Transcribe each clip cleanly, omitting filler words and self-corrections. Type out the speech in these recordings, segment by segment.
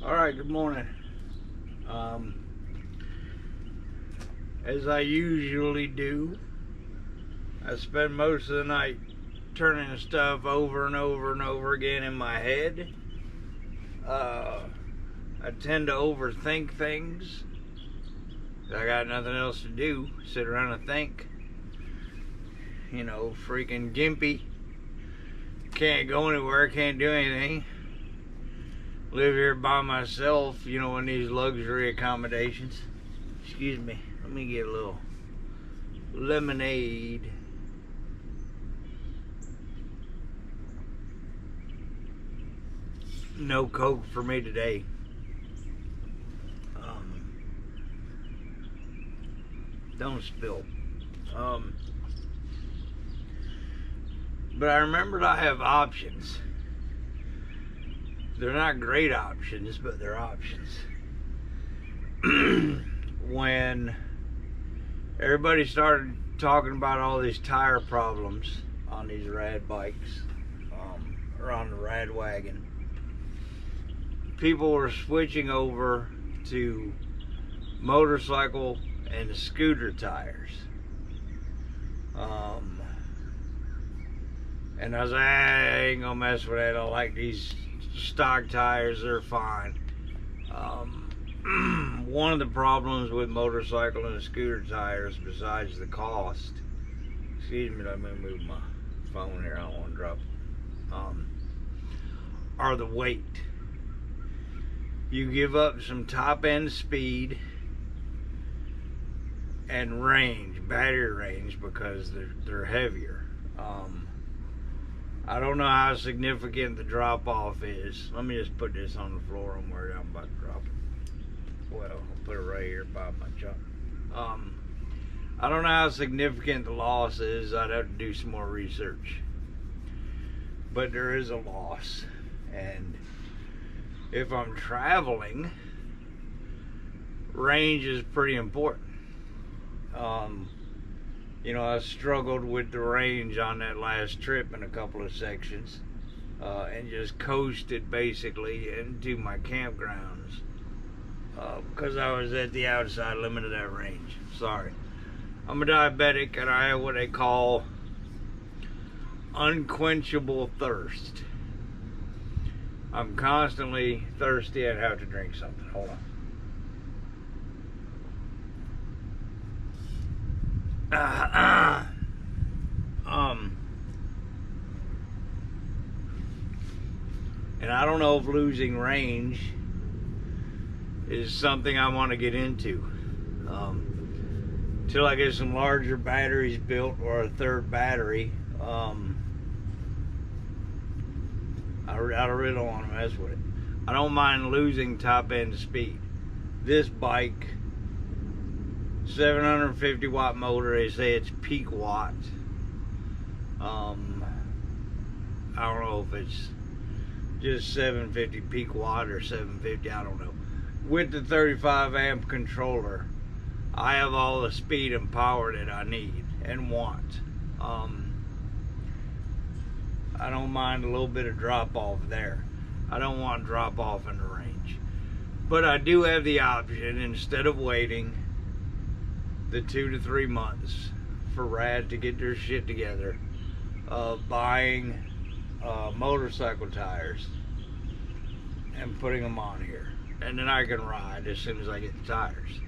Alright, good morning. As I usually do, I spend most of the night turning stuff over and over and over again in my head. I tend to overthink things. I got nothing else to do, sit around and think. You know, freaking gimpy. Can't go anywhere, can't do anything. Live here by myself, you know, in these luxury accommodations. Excuse me, let me get a little lemonade. No Coke for me today. Don't spill. But I remembered I have options. They're not great options, but they're options. When everybody started talking about all these tire problems on these rad bikes, or on the rad wagon, people were switching over to motorcycle and scooter tires. And I was like, I ain't gonna mess with that. I like these stock tires, they're fine. One of the problems with motorcycle and scooter tires, besides the cost, excuse me, let me move my phone here, I don't want to drop it, are the weight. You give up some top end speed and range, battery range, because they're heavier. I don't know how significant the drop off is. Let me just put this on the floor. I'm worried I'm about to drop it. Well, I'll put it right here by my junk. I don't know how significant the loss is. I'd have to do some more research. But there is a loss. And if I'm traveling, range is pretty important. You know, I struggled with the range on that last trip in a couple of sections, and just coasted basically into my campgrounds because I was at the outside limit of that range. Sorry. I'm a diabetic and I have what they call unquenchable thirst. I'm constantly thirsty and have to drink something. Hold on. And I don't know if losing range is something I want to get into till I get some larger batteries built, or a third battery. I really don't want to mess with it. I don't mind losing top end speed. This bike, 750 watt motor, they say it's peak watt. I don't know if it's just 750 peak watt or 750, I don't know. With the 35 amp controller, I have all the speed and power that I need and want. I don't mind a little bit of drop off there. I don't want drop off in the range. But I do have the option, instead of waiting the 2 to 3 months for Rad to get their shit together, of buying motorcycle tires and putting them on here, and then I can ride as soon as I get the tires.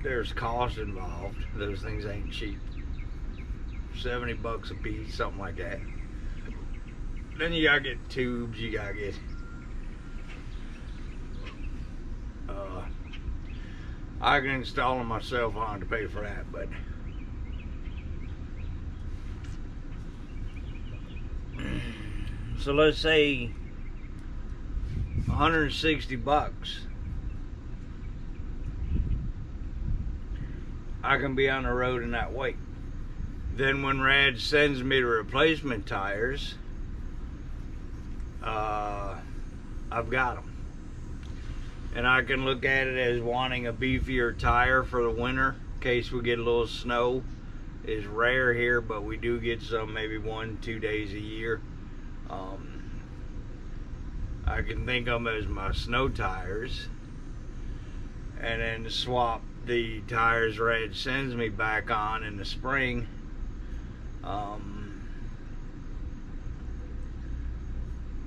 There's cost involved. Those things ain't cheap. 70 bucks a piece, something like that. Then you gotta get tubes, you gotta get I can install them myself. I don't have to pay for that, but so let's say 160 bucks. I can be on the road in that weight. Then when Rad sends me the replacement tires, I've got them. And I can look at it as wanting a beefier tire for the winter in case we get a little snow. It's rare here, but we do get some, maybe 1-2 days a year. I can think of them as my snow tires, and then swap the tires Red sends me back on in the spring.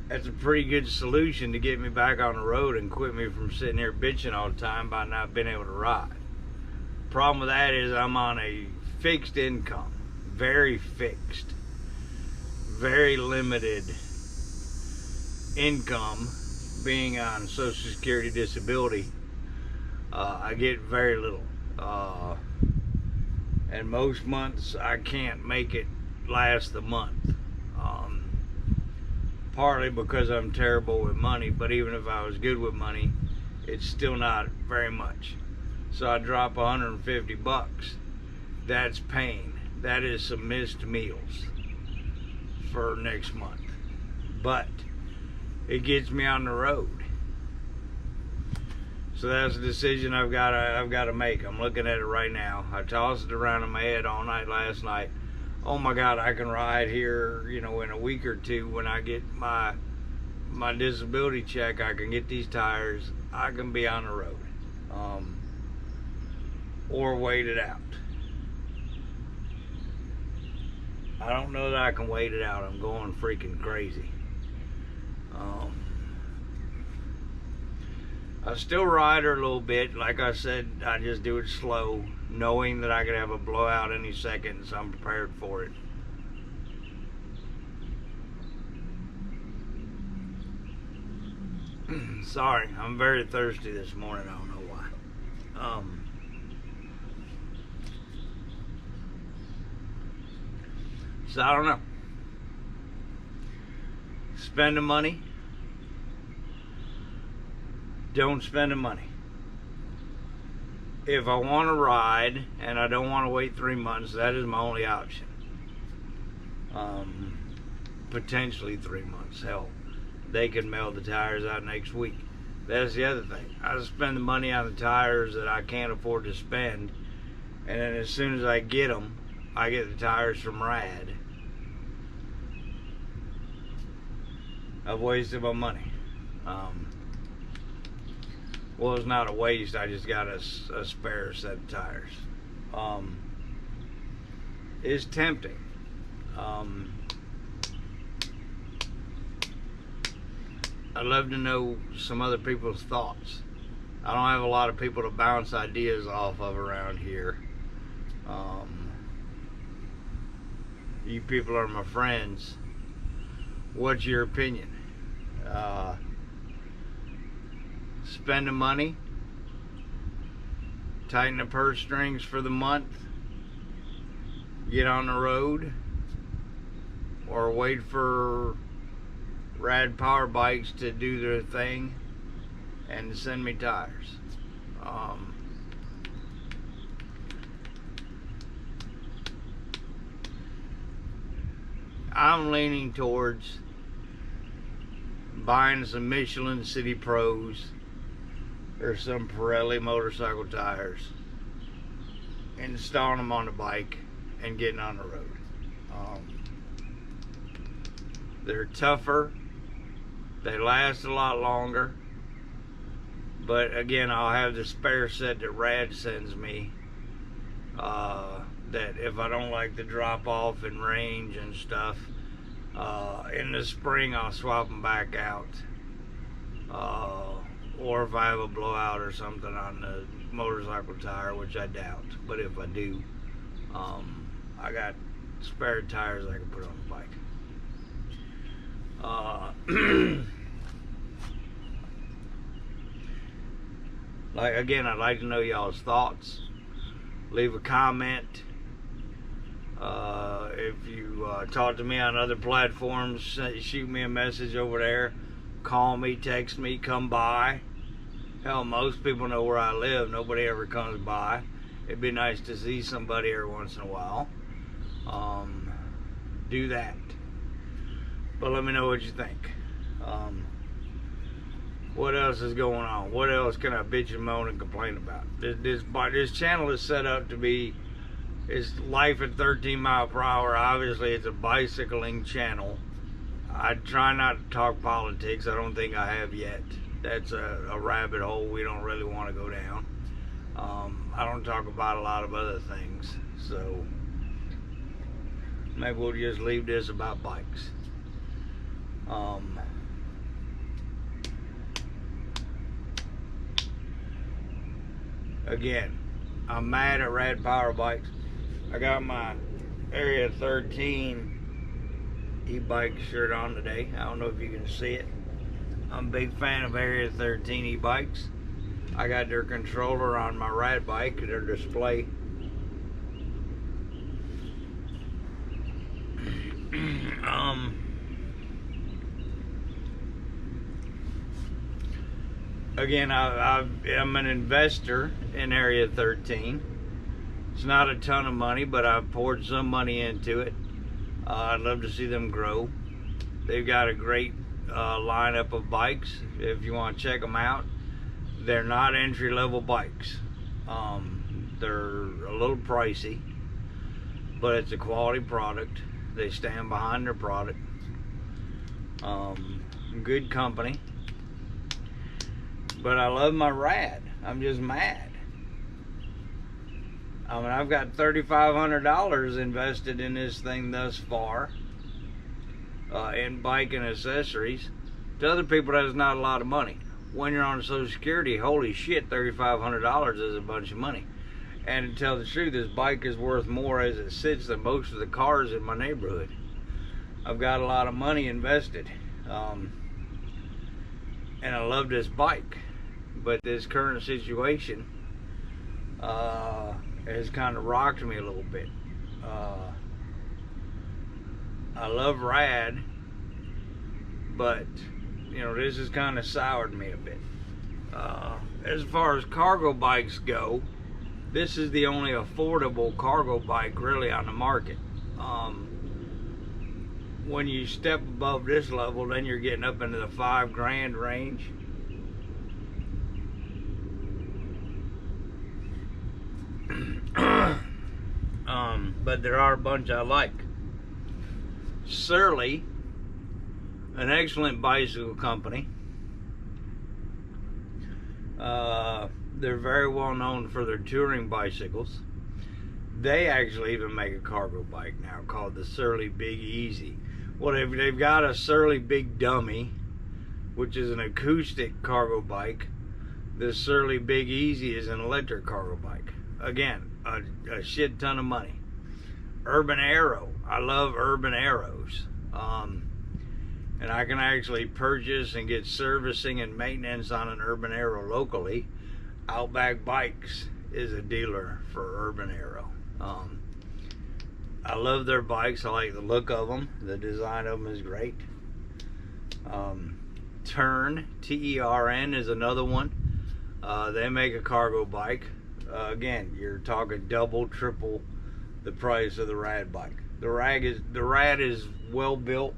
That's a pretty good solution to get me back on the road and quit me from sitting here bitching all the time by not being able to ride. Problem with that is I'm on a fixed income, very fixed, very limited income, being on Social Security disability. I get very little, and most months I can't make it last the month, partly because I'm terrible with money, but even if I was good with money, it's still not very much. So I drop 150 bucks. That's pain. That is some missed meals for next month, but it gets me on the road. So that's a decision I've got to make. I'm looking at it right now. I tossed it around in my head all night last night. Oh my God, I can ride here, you know, in a week or two when I get my disability check. I can get these tires. I can be on the road, or wait it out. I don't know that I can wait it out. I'm going freaking crazy. I still ride her a little bit. Like I said, I just do it slow, knowing that I could have a blowout any second, so I'm prepared for it. Sorry, I'm very thirsty this morning. I don't know why. So I don't know. Spend the money. Don't spend the money. If I want to ride and I don't want to wait 3 months, that is my only option. Potentially 3 months. Hell, they could mail the tires out next week. That's the other thing. I spend the money on the tires that I can't afford to spend, and then as soon as I get them, I get the tires from Rad. I've wasted my money. Well, it's not a waste. I just got a spare set of tires. It's tempting. I'd love to know some other people's thoughts. I don't have a lot of people to bounce ideas off of around here. You people are my friends. What's your opinion? Spend the money, tighten the purse strings for the month, get on the road, or wait for Rad Power Bikes to do their thing and send me tires. I'm leaning towards buying some Michelin City Pros or some Pirelli motorcycle tires, installing them on the bike, and getting on the road. They're tougher, they last a lot longer, but again, I'll have the spare set that Rad sends me, that if I don't like the drop off and range and stuff, in the spring I'll swap them back out, or if I have a blowout or something on the motorcycle tire, which I doubt, but if I do, I got spare tires I can put on the bike. Like, again, I'd like to know y'all's thoughts. Leave a comment. If you talk to me on other platforms, shoot me a message over there. Call me, text me, come by. Hell, most people know where I live. Nobody ever comes by. It'd be nice to see somebody every once in a while. Do that. But let me know what you think. What else is going on? What else can I bitch and moan and complain about? This channel is set up to be, it's life at 13 miles per hour. Obviously, it's a bicycling channel. I try not to talk politics. I don't think I have yet. That's a rabbit hole we don't really want to go down. I don't talk about a lot of other things, so maybe we'll just leave this about bikes. Again, I'm mad at Rad Power Bikes. I got my Area 13 e-bike shirt on today. I don't know if you can see it. I'm a big fan of Area 13 e-bikes. I got their controller on my Rad bike, their display. Again, I'm an investor in Area 13. It's not a ton of money, but I've poured some money into it. I'd love to see them grow. They've got a great lineup of bikes. If you want to check them out, they're not entry-level bikes. They're a little pricey, but it's a quality product. They stand behind their product. Good company. But I love my Rad. I'm just mad. I mean, I've got $3,500 invested in this thing thus far, in bike and accessories. To other people, that's not a lot of money. When you're on Social Security, holy shit, $3,500 is a bunch of money. And to tell the truth, this bike is worth more as it sits than most of the cars in my neighborhood. I've got a lot of money invested, and I love this bike. But this current situation has kind of rocked me a little bit. I love Rad, but you know, this has kind of soured me a bit. As far as cargo bikes go, this is the only affordable cargo bike really on the market. When you step above this level, then you're getting up into the $5,000 range. But there are a bunch I like. Surly, an excellent bicycle company. They're very well known for their touring bicycles. They actually even make a cargo bike now called the Surly Big Easy. Well, they've got a Surly Big Dummy, which is an acoustic cargo bike. The Surly Big Easy is an electric cargo bike. Again, a shit ton of money. Urban Arrow. I love Urban Arrows. And I can actually purchase and get servicing and maintenance on an Urban Arrow locally. Outback Bikes is a dealer for Urban Arrow. I love their bikes. I like the look of them. The design of them is great. Tern, T-E-R-N, is another one. They make a cargo bike. Again, you're talking double, triple the price of the Rad bike. The Rad is well built.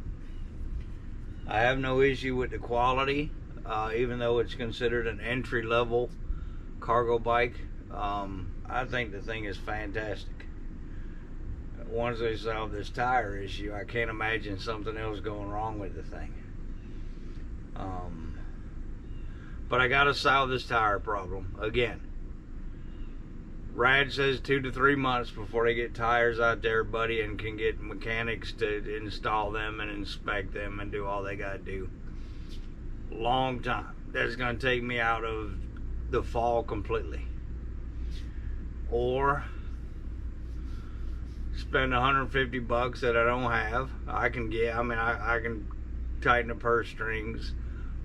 I have no issue with the quality, even though it's considered an entry-level cargo bike. I think the thing is fantastic. Once they solve this tire issue, I can't imagine something else going wrong with the thing. But I gotta solve this tire problem again. Rad says 2 to 3 months before they get tires out there, buddy, and can get mechanics to install them and inspect them and do all they gotta do. Long time. That's gonna take me out of the fall completely. Or spend $150 that I don't have. I can get, I mean, I can tighten the purse strings,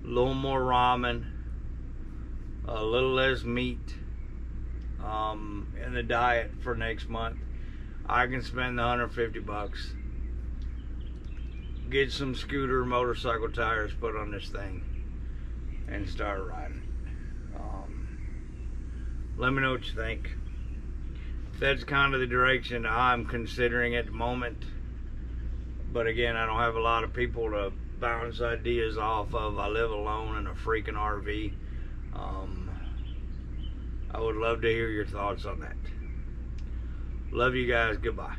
a little more ramen, a little less meat in the diet for next month. I can spend the $150, get some scooter motorcycle tires put on this thing, and start riding. Let me know what you think. That's kind of the direction I'm considering at the moment. But again, I don't have a lot of people to bounce ideas off of. I live alone in a freaking RV. I would love to hear your thoughts on that. Love you guys. Goodbye.